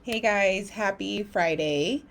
Hey guys, happy Friday.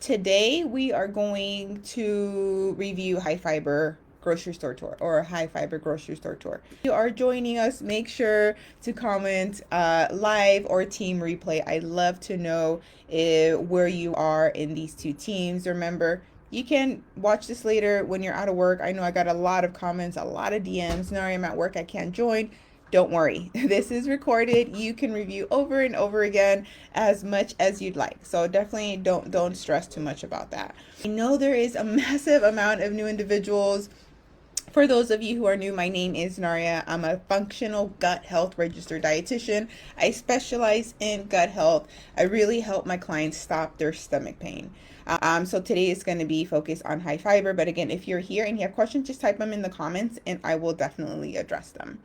Today we are going to review high fiber grocery store tour or high fiber grocery store tour. If you are joining us, make sure to comment live or team replay. I'd love to know where you are in these two teams. Remember, you can watch this later when you're out of work. I know I got a lot of comments, a lot of DMs. No, I'm at work, I can't join. Don't worry. This is recorded. You can review over and over again as much as you'd like. So definitely don't stress too much about that. I know there is a massive amount of new individuals. For those of you who are new, my name is Naria. I'm a functional gut health registered dietitian. I specialize in gut health. I really help my clients stop their stomach pain. So today is going to be focused on high fiber. But again, if you're here and you have questions, just type them in the comments and I will definitely address them.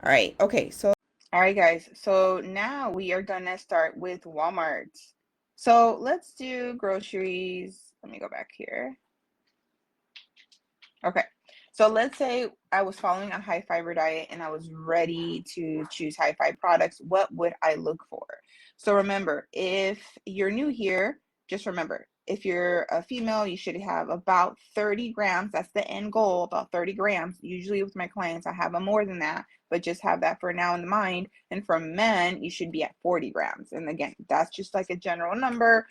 All right. Okay. All right, guys. So now we are going to start with Walmart. So let's do groceries. Let me go back here. Okay. So let's say I was following a high fiber diet and I was ready to choose high fiber products. What would I look for? So remember, if you're new here, just remember, if you're a female, you should have about 30 grams. That's the end goal, about 30 grams. Usually with my clients, I have them more than that, but just have that for now in the mind. And for men, you should be at 40 grams. And again, that's just like a general number.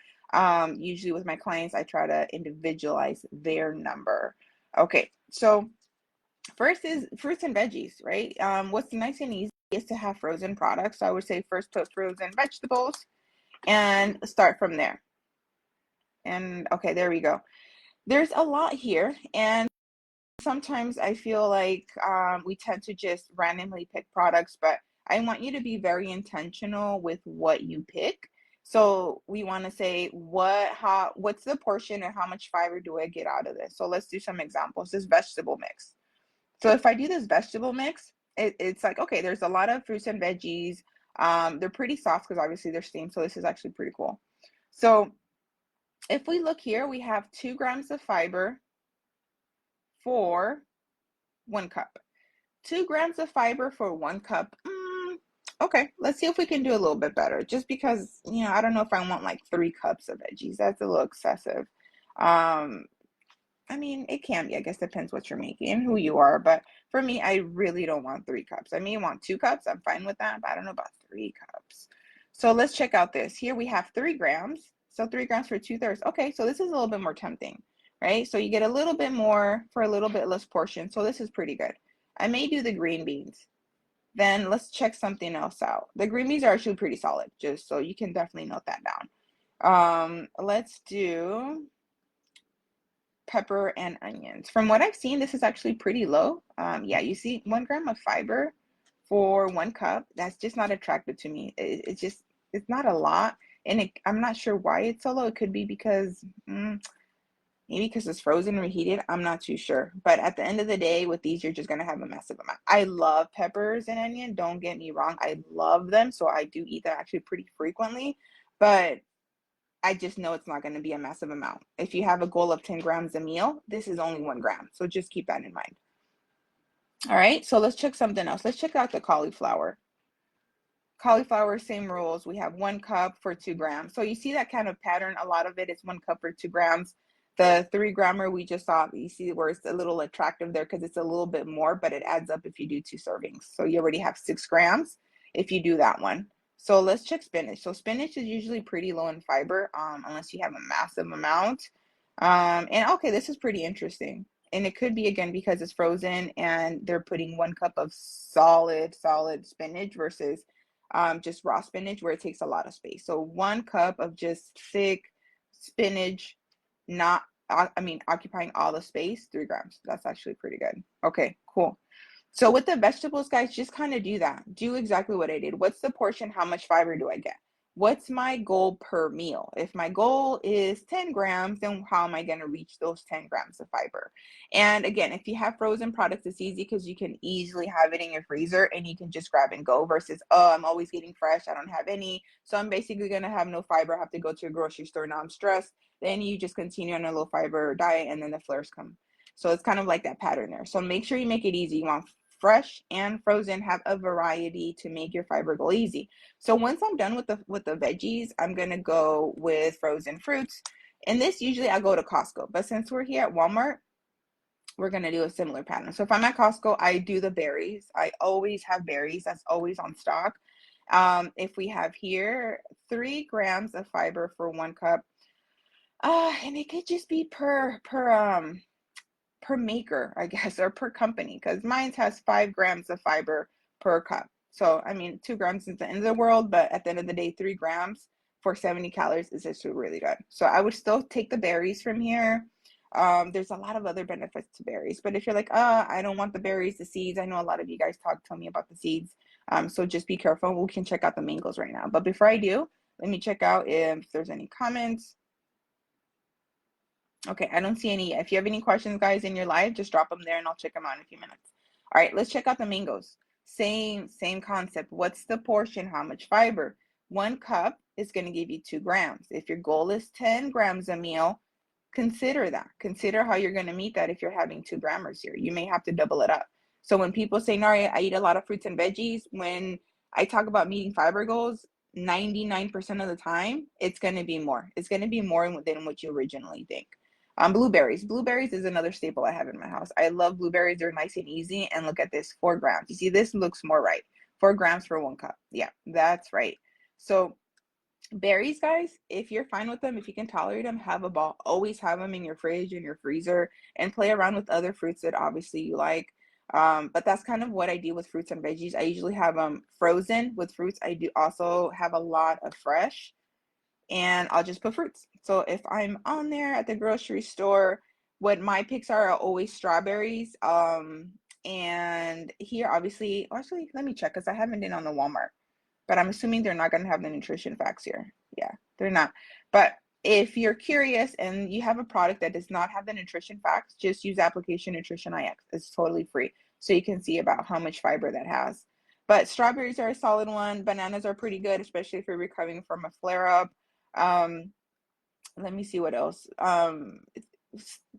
Usually with my clients, I try to individualize their number. Okay, so first is fruits and veggies, right? What's nice and easy is to have frozen products. So I would say first put frozen vegetables and start from there. And okay, there we go. There's a lot here, and sometimes I feel like we tend to just randomly pick products, but I want you to be very intentional with what you pick. So we want to say what's the portion and how much fiber do I get out of this? So let's do some examples. This vegetable mix. So if I do this vegetable mix, it's like, okay, there's a lot of fruits and veggies. They're pretty soft because obviously they're steamed. So this is actually pretty cool. So if we look here, we have 2 grams of fiber for 1 cup. 2 grams of fiber for 1 cup. Okay, let's see if we can do a little bit better. Just because, I don't know if I want like 3 cups of veggies. That's a little excessive. Um, I mean, it can be. I guess depends what you're making and who you are. But for me, I really don't want 3 cups. I may want 2 cups. I'm fine with that, but I don't know about 3 cups. So let's check out this. Here we have 3 grams. So 3 grams for 2/3. Okay, so this is a little bit more tempting, right? So you get a little bit more for a little bit less portion. So this is pretty good. I may do the green beans. Then let's check something else out. The green beans are actually pretty solid, just so you can definitely note that down. Let's do pepper and onions. From what I've seen, this is actually pretty low. Yeah, you see 1 gram of fiber for 1 cup. That's just not attractive to me. It's not a lot. And I'm not sure why it's so low. It could be because maybe because it's frozen, reheated. I'm not too sure. But at the end of the day, with these, you're just going to have a massive amount. I love peppers and onion. Don't get me wrong. I love them. So I do eat them actually pretty frequently. But I just know it's not going to be a massive amount. If you have a goal of 10 grams a meal, this is only 1 gram. So just keep that in mind. All right. So let's check something else. Let's check out the cauliflower. Cauliflower, same rules. We have 1 cup for 2 grams. So you see that kind of pattern. A lot of it is 1 cup for 2 grams. The 3 grammer we just saw, you see where it's a little attractive there because it's a little bit more, but it adds up if you do 2 servings. So you already have 6 grams if you do that one. So let's check spinach. So spinach is usually pretty low in fiber, unless you have a massive amount. And okay, this is pretty interesting. And it could be again because it's frozen and they're putting 1 cup of solid spinach versus just raw spinach where it takes a lot of space. So 1 cup of just thick spinach, not, occupying all the space, 3 grams. That's actually pretty good. Okay, cool. So with the vegetables, guys, just kind of do that. Do exactly what I did. What's the portion? How much fiber do I get? What's my goal per meal? If my goal is 10 grams, then how am I going to reach those 10 grams of fiber? And again, if you have frozen products, it's easy because you can easily have it in your freezer and you can just grab and go versus, oh, I'm always getting fresh. I don't have any. So I'm basically going to have no fiber. I have to go to a grocery store. Now I'm stressed. Then you just continue on a low fiber diet and then the flares come. So it's kind of like that pattern there. So make sure you make it easy. You want fresh and frozen have a variety to make your fiber goal easy. So once I'm done with the veggies, I'm gonna go with frozen fruits. And this usually I go to Costco, but since we're here at Walmart, we're gonna do a similar pattern. So if I'm at Costco, I do the berries. I always have berries. That's always on stock. If we have here 3 grams of fiber for 1 cup, and it could just be per maker, I guess, or per company, because mine has 5 grams of fiber per cup. So, I mean, 2 grams is the end of the world, but at the end of the day, 3 grams for 70 calories is just really good. So I would still take the berries from here. There's a lot of other benefits to berries, but if you're like, I don't want the berries, the seeds, I know a lot of you guys tell me about the seeds. So just be careful. We can check out the mangoes right now. But before I do, let me check out if there's any comments. Okay, I don't see any. If you have any questions, guys, in your life, just drop them there and I'll check them out in a few minutes. All right, let's check out the mangoes. Same concept. What's the portion? How much fiber? 1 cup is going to give you 2 grams. If your goal is 10 grams a meal, consider that. Consider how you're going to meet that if you're having 2 grammers here. You may have to double it up. So when people say, Nari, I eat a lot of fruits and veggies, when I talk about meeting fiber goals, 99% of the time, it's going to be more. It's going to be more than what you originally think. Blueberries. Blueberries is another staple I have in my house. I love blueberries. They're nice and easy. And look at this, 4 grams. You see, this looks more right. 4 grams for 1 cup. Yeah, that's right. So berries, guys, if you're fine with them, if you can tolerate them, have a ball. Always have them in your fridge, in your freezer, and play around with other fruits that obviously you like. But that's kind of what I do with fruits and veggies. I usually have them frozen with fruits. I do also have a lot of fresh, and I'll just put fruits. So if I'm on there at the grocery store, what my picks are always strawberries. And here, obviously, actually, let me check because I haven't been on the Walmart, but I'm assuming they're not going to have the nutrition facts here. Yeah, they're not. But if you're curious and you have a product that does not have the nutrition facts, just use application Nutrition IX. It's totally free. So you can see about how much fiber that has. But strawberries are a solid one. Bananas are pretty good, especially if you're recovering from a flare up. Um, let me see what else.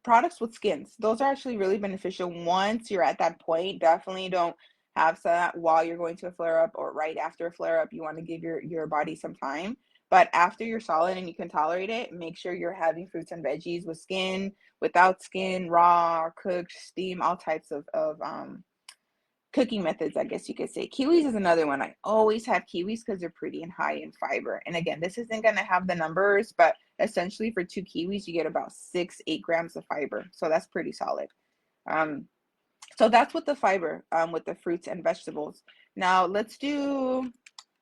Products with skins. Those are actually really beneficial once you're at that point. Definitely don't have some while you're going to a flare up or right after a flare up. You want to give your body some time. But after you're solid and you can tolerate it, make sure you're having fruits and veggies with skin, without skin, raw, cooked, steam, all types of cooking methods, I guess you could say. Kiwis is another one. I always have kiwis because they're pretty and high in fiber. And again, this isn't going to have the numbers, but essentially for 2 kiwis, you get about 8 grams of fiber. So that's pretty solid. So that's with the fiber, with the fruits and vegetables. Now let's do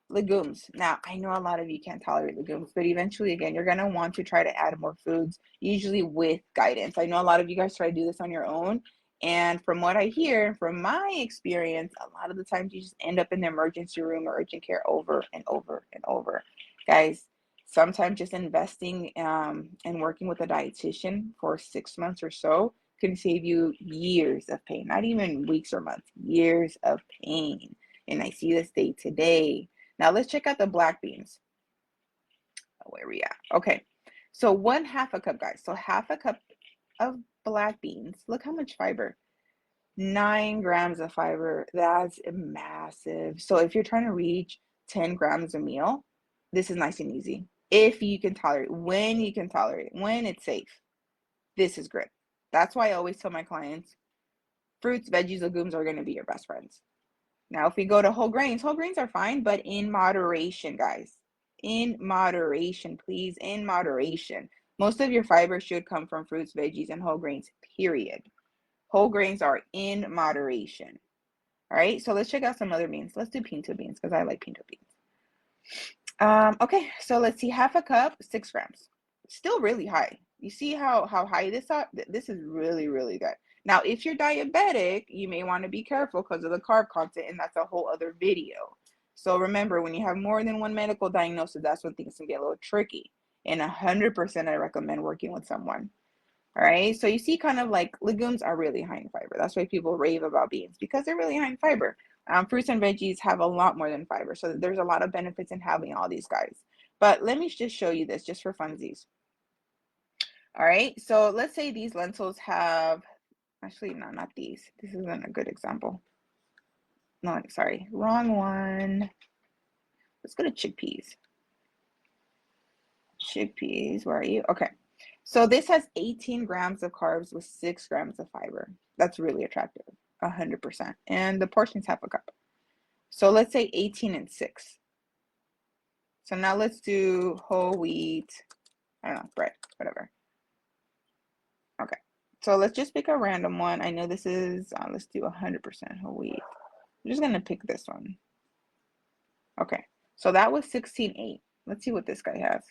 legumes. Now, I know a lot of you can't tolerate legumes, but eventually, again, you're going to want to try to add more foods, usually with guidance. I know a lot of you guys try to do this on your own. And from what I hear, from my experience, a lot of the times you just end up in the emergency room or urgent care over and over and over. Guys, sometimes just investing and working with a dietitian for 6 months or so can save you years of pain, not even weeks or months, years of pain. And I see this day to day. Now let's check out the black beans. Where are we at? Okay. So 1/2 a cup, guys. So 1/2 cup of black beans. Look how much fiber. 9 grams of fiber. That's massive. So if you're trying to reach 10 grams a meal, this is nice and easy. If you can tolerate, when you can tolerate, when it's safe, this is great. That's why I always tell my clients, fruits, veggies, legumes are going to be your best friends. Now, if we go to whole grains are fine, but in moderation, guys. In moderation, please, in moderation. Most of your fiber should come from fruits, veggies, and whole grains, period. Whole grains are in moderation. All right, so let's check out some other beans. Let's do pinto beans because I like pinto beans. Okay, so let's see, 1/2 cup, 6 grams. Still really high. You see how high this are? This is really, really good. Now, if you're diabetic, you may want to be careful because of the carb content, and that's a whole other video. So remember, when you have more than one medical diagnosis, that's when things can get a little tricky. And 100% I recommend working with someone. All right, so you see kind of like legumes are really high in fiber. That's why people rave about beans because they're really high in fiber. Fruits and veggies have a lot more than fiber. So there's a lot of benefits in having all these guys. But let me just show you this just for funsies. All right, so let's say these lentils have, actually, no, not these. This isn't a good example. No, sorry, wrong one. Let's go to chickpeas. Chickpeas, where are you? Okay. So this has 18 grams of carbs with 6 grams of fiber. That's really attractive, 100%. And the portion's half a cup. So let's say 18 and 6. So now let's do whole wheat, I don't know, bread, whatever. Okay. So let's just pick a random one. I know this is, let's do 100% whole wheat. I'm just going to pick this one. Okay. So that was 16.8. Let's see what this guy has.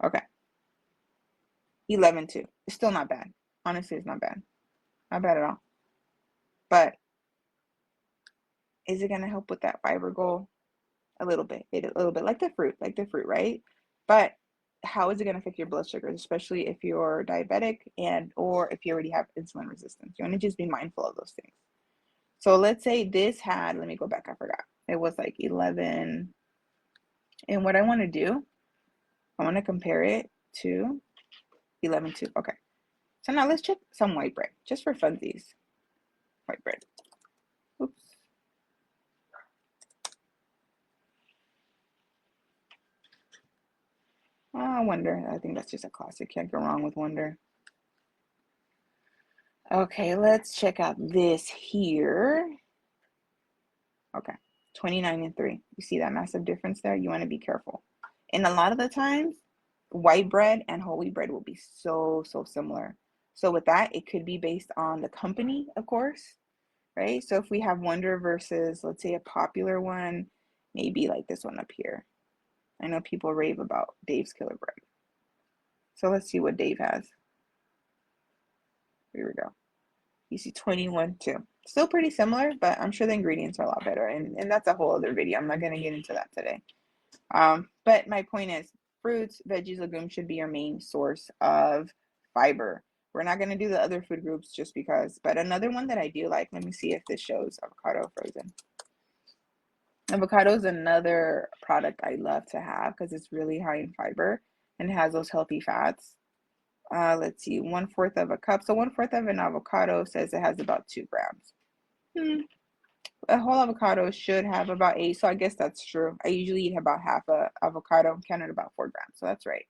Okay. 11.2. It's still not bad. Honestly, it's not bad. Not bad at all. But is it going to help with that fiber goal? A little bit. A little bit like the fruit, right? But how is it going to affect your blood sugars, especially if you're diabetic and or if you already have insulin resistance? You want to just be mindful of those things. So let's say this had, let me go back, I forgot. It was like 11. And what I want to do, I want to compare it to 11.2. Okay. So now let's check some white bread, just for funsies. White bread. Oops. Oh, Wonder. I think that's just a classic. Can't go wrong with Wonder. Okay, let's check out this here. Okay, 29 and 3. You see that massive difference there? You want to be careful. And a lot of the times, white bread and whole wheat bread will be so similar. So with that, it could be based on the company, of course, right? So if we have Wonder versus, let's say, a popular one, maybe like this one up here. I know people rave about Dave's Killer Bread. So let's see what Dave has. Here we go. You see 21 too. Still pretty similar, but I'm sure the ingredients are a lot better. And that's a whole other video. I'm not going to get into that today. But my point is fruits, veggies, legumes should be your main source of fiber. We're not going to do the other food groups just because. But another one that I do like, let me see if this shows avocado frozen. Avocado is another product I love to have because it's really high in fiber and it has those healthy fats. Let's see, 1/4 of a cup. So 1/4 of an avocado says it has about 2 grams. A whole avocado should have about 8, so I guess that's true. I usually eat about half a avocado. I'm counting about 4 grams, so that's right.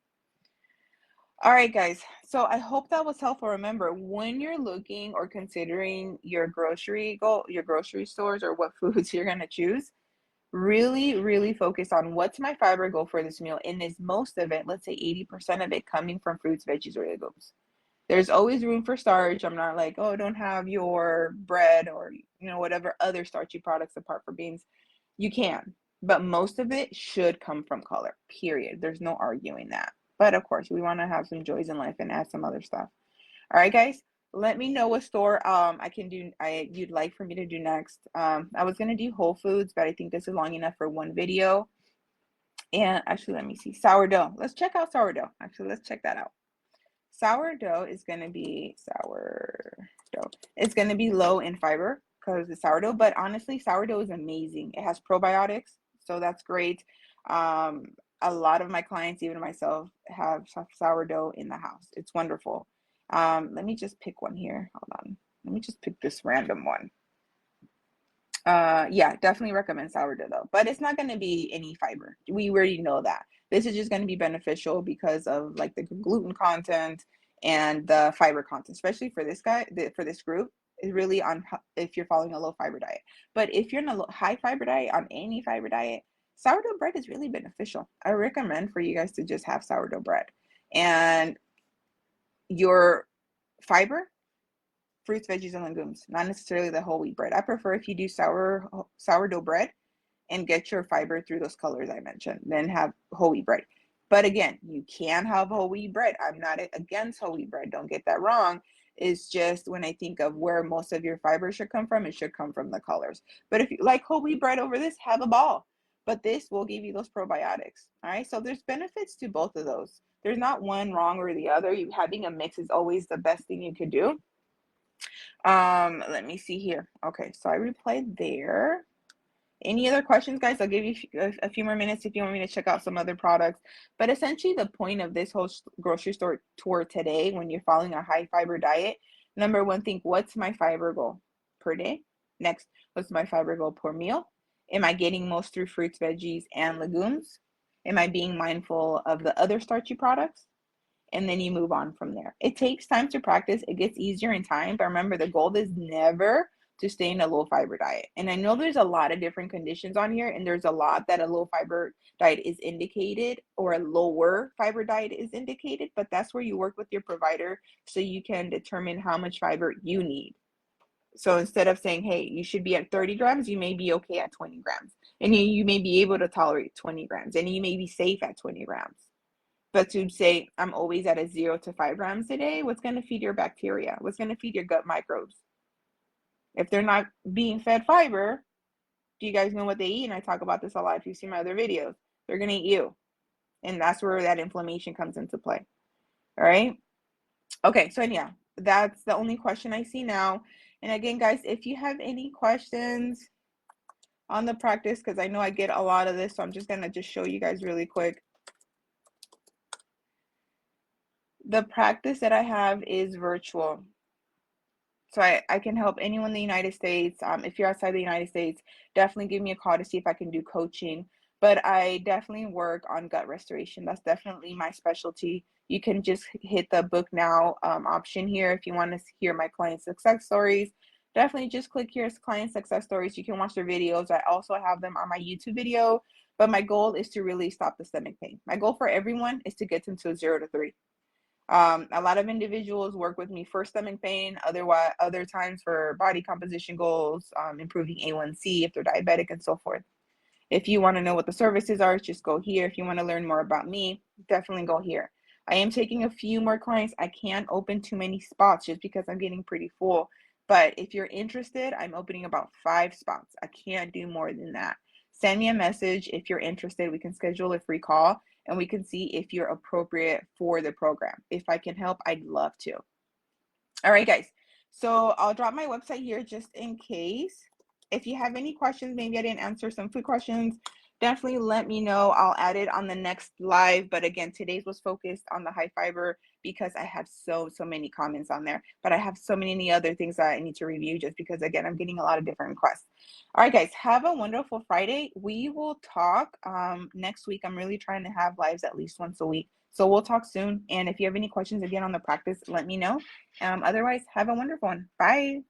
All right, guys. So I hope that was helpful. Remember, when you're looking or considering your grocery stores or what foods you're gonna choose, really focus on what's my fiber goal for this meal. And is most of it, let's say 80% of it, coming from fruits, veggies, or legumes. There's always room for starch. I'm not like, oh, don't have your bread or whatever other starchy products apart from beans. You can, but most of it should come from color. Period. There's no arguing that. But of course, we want to have some joys in life and add some other stuff. All right, guys. Let me know what store you'd like for me to do next. I was gonna do Whole Foods, but I think this is long enough for one video. And actually, let me see sourdough. Let's check out sourdough. Actually, let's check that out. Sourdough is going to be It's going to be low in fiber because it's sourdough, but honestly, sourdough is amazing. It has probiotics, so that's great. A lot of my clients, even myself, have sourdough in the house. It's wonderful. Let me just pick one here. Hold on. Let me just pick this random one. Yeah, definitely recommend sourdough though, but it's not going to be any fiber. We already know that. This is just going to be beneficial because of like the gluten content and the fiber content, especially for for this group is really on if you're following a low fiber diet. But if you're in a high fiber diet, on any fiber diet, sourdough bread is really beneficial. I recommend for you guys to just have sourdough bread. And your fiber, fruits, veggies, and legumes, not necessarily the whole wheat bread. I prefer if you do sourdough bread and get your fiber through those colors I mentioned, then have whole wheat bread. But again, you can have whole wheat bread. I'm not against whole wheat bread. Don't get that wrong. It's just when I think of where most of your fiber should come from, it should come from the colors. But if you like whole wheat bread over this, have a ball. But this will give you those probiotics. All right. So there's benefits to both of those. There's not one wrong or the other. Having a mix is always the best thing you could do. Let me see here. Okay, so I replied there. Any other questions, guys? I'll give you a few more minutes if you want me to check out some other products. But essentially, the point of this whole grocery store tour today, when you're following a high fiber diet, Number one, think, what's my fiber goal per day? Next, what's my fiber goal per meal? Am I getting most through fruits, veggies, and legumes? Am I being mindful of the other starchy products? And then you move on from there. It takes time to practice. It gets easier in time, but remember, the goal is never to stay in a low fiber diet. And I know there's a lot of different conditions on here, and there's a lot that a low fiber diet is indicated or a lower fiber diet is indicated, but that's where you work with your provider so you can determine how much fiber you need. So instead of saying, hey, you should be at 30 grams, you may be okay at 20 grams. And you may be able to tolerate 20 grams, and you may be safe at 20 grams. But to say, I'm always at a 0 to 5 grams a day, what's going to feed your bacteria? What's going to feed your gut microbes? If they're not being fed fiber, do you guys know what they eat? And I talk about this a lot if you see my other videos. They're going to eat you. And that's where that inflammation comes into play. All right. Okay. So, yeah, that's the only question I see now. And again, guys, if you have any questions on the practice, because I know I get a lot of this, so I'm just going to just show you guys really quick. The practice that I have is virtual. So I can help anyone in the United States. If you're outside the United States, definitely give me a call to see if I can do coaching. But I definitely work on gut restoration. That's definitely my specialty. You can just hit the book now option here if you want to hear my client success stories. Definitely just click here as client success stories. You can watch their videos. I also have them on my YouTube video. But my goal is to really stop the stomach pain. My goal for everyone is to get them to 0 to 3. A lot of individuals work with me for stomach pain, other times for body composition goals, improving A1C if they're diabetic, and so forth. If you want to know what the services are, just go here. If you want to learn more about me, definitely go here. I am taking a few more clients. I can't open too many spots just because I'm getting pretty full. But if you're interested, I'm opening about 5 spots. I can't do more than that. Send me a message if you're interested. We can schedule a free call and we can see if you're appropriate for the program. If I can help, I'd love to. All right, guys. So I'll drop my website here just in case. If you have any questions, maybe I didn't answer some food questions, definitely let me know. I'll add it on the next live. But again, today's was focused on the high fiber because I have so many comments on there. But I have so many other things that I need to review just because, again, I'm getting a lot of different requests. All right, guys, have a wonderful Friday. We will talk next week. I'm really trying to have lives at least once a week. So we'll talk soon. And if you have any questions again on the practice, let me know. Otherwise, have a wonderful one. Bye.